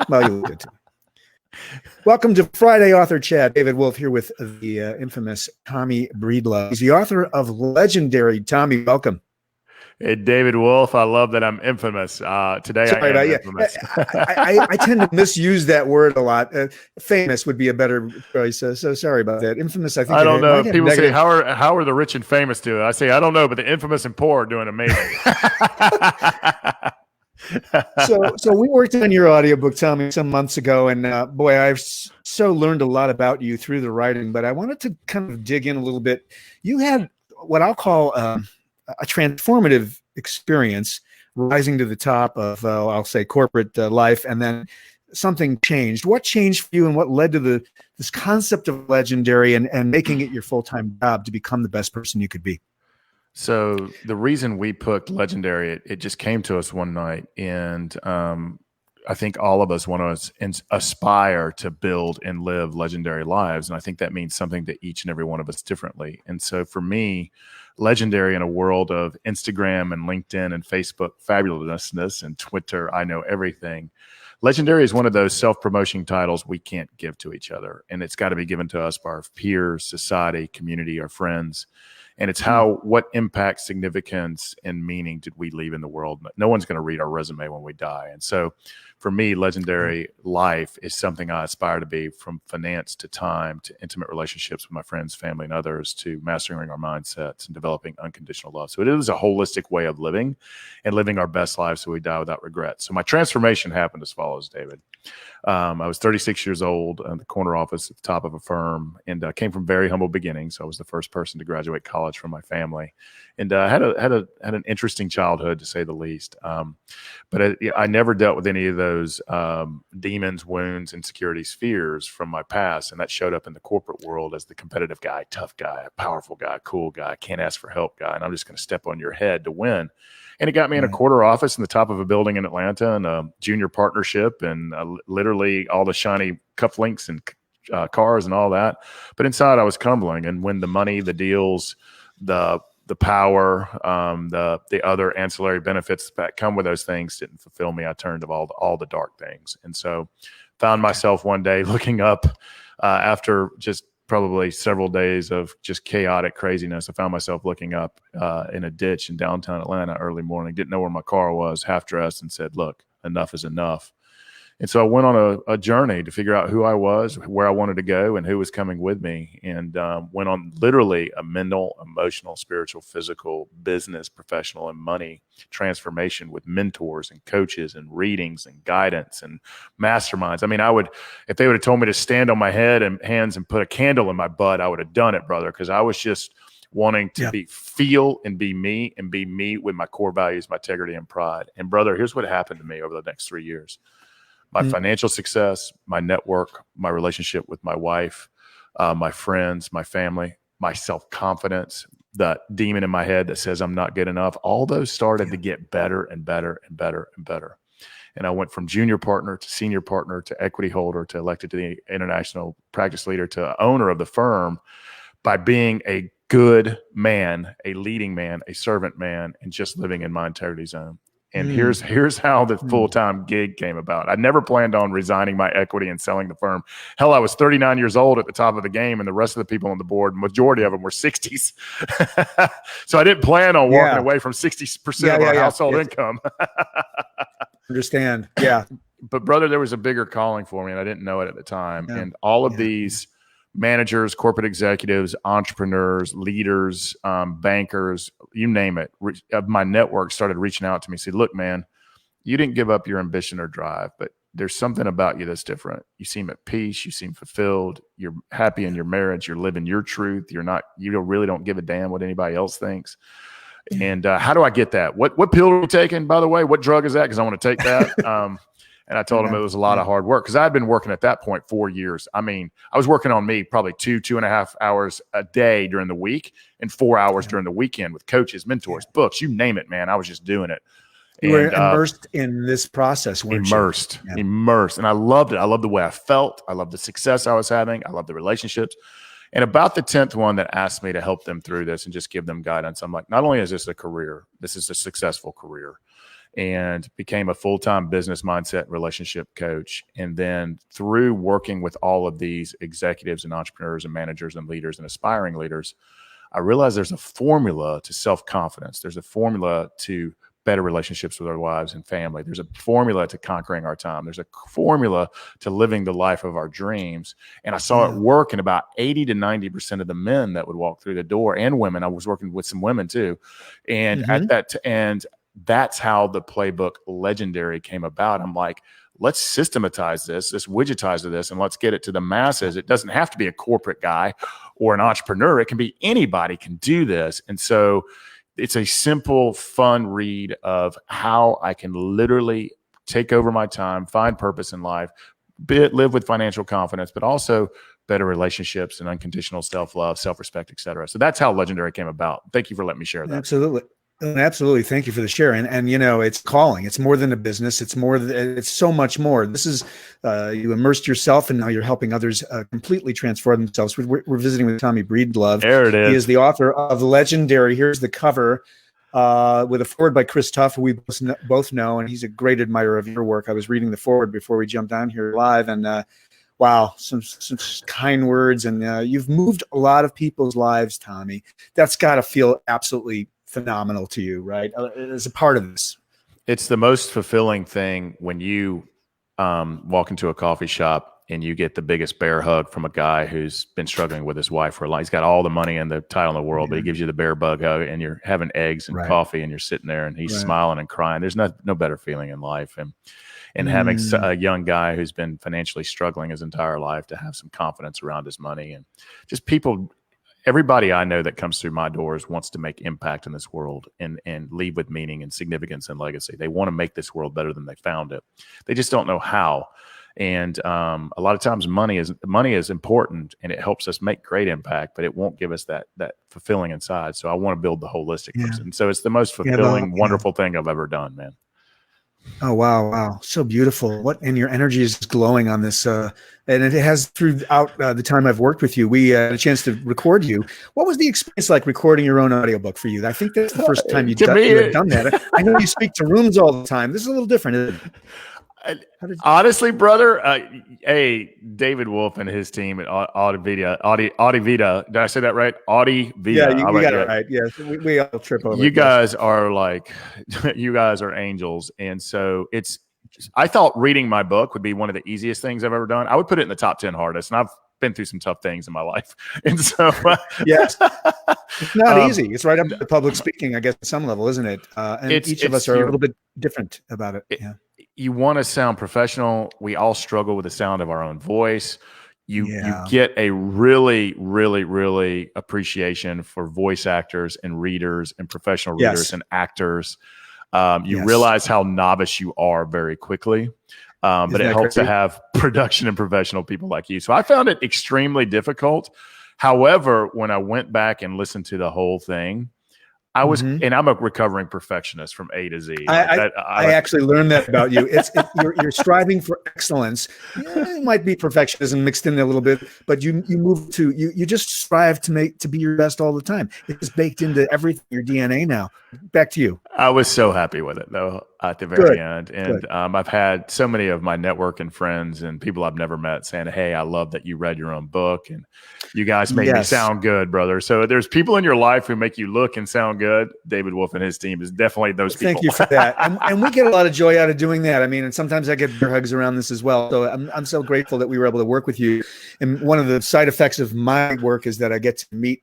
Well, you look good too. Welcome to Friday Author Chat. David Wolf here with the infamous Tommy Breedlove. He's the author of Legendary. Tommy, welcome. Hey, David Wolf. I love that I'm infamous. Today Sorry I am about infamous. I tend to misuse that word a lot. Famous would be a better choice. So sorry about that. Infamous, I think I don't know. People negative... say, how are the rich and famous doing? I say, I don't know, but the infamous and poor are doing amazing. So we worked on your audiobook, Tommy, some months ago, and boy, I've so learned a lot about you through the writing, but I wanted to kind of dig in a little bit. You had what I'll call a transformative experience, rising to the top of, I'll say, corporate life, and then something changed. What changed for you, and what led to this concept of Legendary and making it your full-time job to become the best person you could be? So the reason we picked Legendary, it just came to us one night, and I think all of us want to aspire to build and live legendary lives, and I think that means something to each and every one of us differently. And so for me, legendary in a world of Instagram and LinkedIn and Facebook fabulousness and Twitter, I know everything. Legendary is one of those self-promotion titles we can't give to each other, and it's got to be given to us by our peers, society, community, our friends. And it's what impact, significance, and meaning did we leave in the world? No one's going to read our resume when we die. And so for me, legendary life is something I aspire to be, from finance to time to intimate relationships with my friends, family, and others, to mastering our mindsets and developing unconditional love. So it is a holistic way of living and living our best lives so we die without regret. So my transformation happened as follows, David. I was 36 years old in the corner office at the top of a firm, and came from very humble beginnings. So I was the first person to graduate college from my family, and had an interesting childhood, to say the least. But I never dealt with any of those demons, wounds, insecurities, fears from my past, and that showed up in the corporate world as the competitive guy, tough guy, powerful guy, cool guy, can't ask for help guy, and I'm just going to step on your head to win. And it got me in a quarter office in the top of a building in Atlanta, and a junior partnership, and literally all the shiny cufflinks and cars and all that. But inside I was crumbling. And when the money, the deals, the power, the other ancillary benefits that come with those things didn't fulfill me, I turned to all the dark things. And so found myself one day looking up after just probably several days of just chaotic craziness. I found myself looking up in a ditch in downtown Atlanta early morning, didn't know where my car was, half dressed, and said, look, enough is enough. And so I went on a journey to figure out who I was, where I wanted to go, and who was coming with me, and went on literally a mental, emotional, spiritual, physical, business, professional, and money transformation with mentors and coaches and readings and guidance and masterminds. I mean, if they would have told me to stand on my head and hands and put a candle in my butt, I would have done it, brother, because I was just wanting to feel and be me with my core values, my integrity and pride. And brother, here's what happened to me over the next 3 years. My financial success, my network, my relationship with my wife, my friends, my family, my self-confidence, that demon in my head that says I'm not good enough, all those started to get better and better and better and better. And I went from junior partner to senior partner to equity holder to elected to the international practice leader to owner of the firm by being a good man, a leading man, a servant man, and just living in my integrity zone. And here's how the full-time gig came about. I never planned on resigning my equity and selling the firm. Hell, I was 39 years old at the top of the game, and the rest of the people on the board, majority of them were 60s. So I didn't plan on walking away from 60% of our household income. Understand. Yeah. But brother, there was a bigger calling for me, and I didn't know it at the time. Yeah. And all of these managers, corporate executives, entrepreneurs, leaders, bankers, you name it, of my network started reaching out to me, said, look, man, you didn't give up your ambition or drive, but there's something about you that's different. You seem at peace. You seem fulfilled. You're happy in your marriage. You're living your truth. You really don't give a damn what anybody else thinks. And how do I get that? What pill are you taking, by the way? What drug is that? Because I want to take that. And I told him it was a lot of hard work, because I had been working at that point 4 years. I mean, I was working on me probably 2.5 hours a day during the week and 4 hours during the weekend with coaches, mentors, books, you name it, man. I was just doing it. You were immersed in this process, weren't you? Immersed. And I loved it. I loved the way I felt. I loved the success I was having. I loved the relationships. And about the 10th one that asked me to help them through this and just give them guidance, I'm like, not only is this a career, this is a successful career. and became a full-time business mindset relationship coach. And then through working with all of these executives and entrepreneurs and managers and leaders and aspiring leaders, I realized there's a formula to self-confidence. There's a formula to better relationships with our wives and family. There's a formula to conquering our time. There's a formula to living the life of our dreams. And I saw it work in about 80 to 90% of the men that would walk through the door, and women. I was working with some women too. And that's how the playbook Legendary came about. I'm like, let's systematize this, let's widgetize this, and let's get it to the masses. It doesn't have to be a corporate guy or an entrepreneur. It can be anybody can do this. And so it's a simple, fun read of how I can literally take over my time, find purpose in life, live with financial confidence, but also better relationships and unconditional self-love, self-respect, et cetera. So that's how Legendary came about. Thank you for letting me share that. Absolutely. Absolutely. Thank you for the share. And you know, it's calling. It's more than a business. It's so much more. This is, you immersed yourself, and now you're helping others completely transform themselves. We're visiting with Tommy Breedlove. There it is. He is the author of Legendary. Here's the cover with a foreword by Chris Tuff, who we both know, and he's a great admirer of your work. I was reading the foreword before we jumped on here live, and wow, some kind words. And you've moved a lot of people's lives, Tommy. That's got to feel absolutely phenomenal to you, right? As a part of this. It's the most fulfilling thing when you walk into a coffee shop and you get the biggest bear hug from a guy who's been struggling with his wife for a long. He's got all the money and the title in the world, but he gives you the bear bug hug, and you're having eggs and coffee, and you're sitting there, and he's smiling and crying. There's no better feeling in life. And having a young guy who's been financially struggling his entire life to have some confidence around his money, and just people. Everybody I know that comes through my doors wants to make impact in this world and leave with meaning and significance and legacy. They want to make this world better than they found it. They just don't know how. And a lot of times money is important, and it helps us make great impact, but it won't give us that fulfilling inside. So I want to build the holistic person. So it's the most fulfilling, wonderful thing I've ever done, man. Oh, wow. So beautiful. And your energy is glowing on this. And it has throughout the time I've worked with you. We had a chance to record you. What was the experience like recording your own audiobook for you? I think that's the first time you have done that. I know you speak to rooms all the time. This is a little different, isn't it? Honestly, brother, David Wolf and his team at Audivita. Did I say that right? Audivita. Yeah, you got it right. Yeah, we all trip over. You guys are you guys are angels, and so I thought reading my book would be one of the easiest things I've ever done. I would put it in the top 10 hardest, and I've been through some tough things in my life, and so yes, it's not easy. It's right up to public speaking, I guess, at some level, isn't it? And each of us are a little bit different about it. Yeah. You want to sound professional. We all struggle with the sound of our own voice. You get a really, really, really appreciation for voice actors and readers and professional readers and actors. You realize how novice you are very quickly. But it helps to have production and professional people like you. So I found it extremely difficult. However, when I went back and listened to the whole thing, I was, and I'm a recovering perfectionist from A to Z. I actually learned that about you. You're striving for excellence. It might be perfectionism mixed in a little bit, but you move to you just strive to be your best all the time. It's baked into everything, your DNA now. Back to you. I was so happy with it though at the very end, and I've had so many of my network and friends and people I've never met saying, "Hey, I love that you read your own book and you guys made me sound good, brother." So there's people in your life who make you look and sound good. David Wolf and his team is definitely those people. Thank you for that, and we get a lot of joy out of doing that. I mean, and sometimes I get bear hugs around this as well. So I'm so grateful that we were able to work with you. And one of the side effects of my work is that I get to meet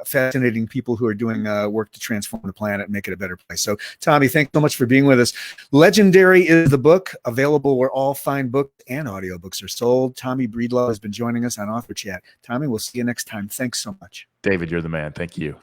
fascinating people who are doing work to transform the planet and make it a better place. So Tommy, thanks so much for being with us. Legendary is the book, available where all fine books and audiobooks are sold. Tommy Breedlove has been joining us on Author Chat. Tommy, we'll see you next time. Thanks so much. David, you're the man. Thank you.